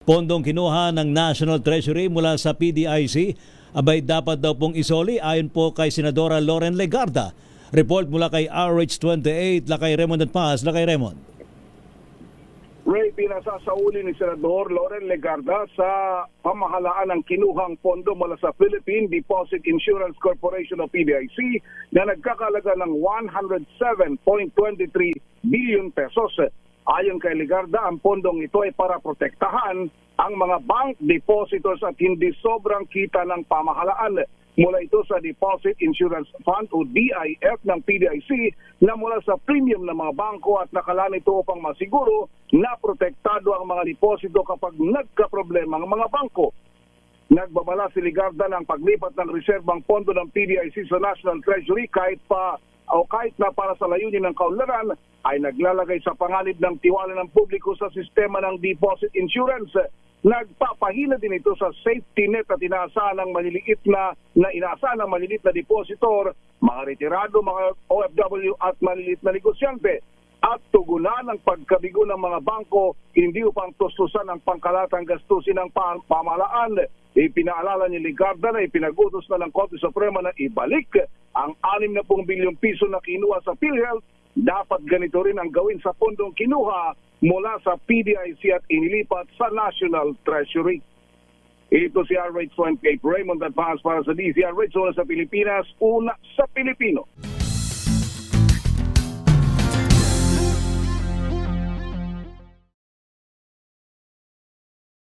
pondong kinuha ng National Treasury mula sa PDIC, abay dapat daw pong isoli ayon po kay Senadora Loren Legarda. Report mula kay RH28, Lakay Raymond at Paz. Lakay Raymond. Ray, pinasasauli ni Senador Loren Legarda sa pamahalaan ng kinuhang pondo mula sa Philippine Deposit Insurance Corporation o PDIC na nagkakalaga ng 107.23 billion pesos. Ayon kay Legarda, ang pondong ito ay para protektahan ang mga bank depositors at hindi sobrang kita ng pamahalaan. Mula ito sa Deposit Insurance Fund o DIF ng PDIC na mula sa premium ng mga bangko at nakalaan ito upang masiguro na protektado ang mga deposito kapag nagkaproblema ang mga bangko. Nagbabala si Legarda ng paglipat ng reserbang pondo ng PDIC sa National Treasury kahit na para sa layunin ng kaunlaran ay naglalagay sa panganib ng tiwala ng publiko sa sistema ng deposit insurance. Nagpapahina din ito sa safety net at inaasahan ng maliliit na depositor, mga retirado, mga OFW at maliliit na negosyante. At tugunan ng pagkabigo ng mga bangko, hindi upang tustusan ang pangkalatang gastusin ng pamahalaan. Ipinaalala ni Legarda na ipinag-utos na ng Korte Suprema na ibalik ang 60 bilyong piso na kinuha sa PhilHealth. Dapat ganito rin ang gawin sa pondong kinuha mula sa PDIC at inilipat sa National Treasury. Ito si RH28 Raymond at Paz para sa DZRH, una sa Pilipinas, una sa Pilipino.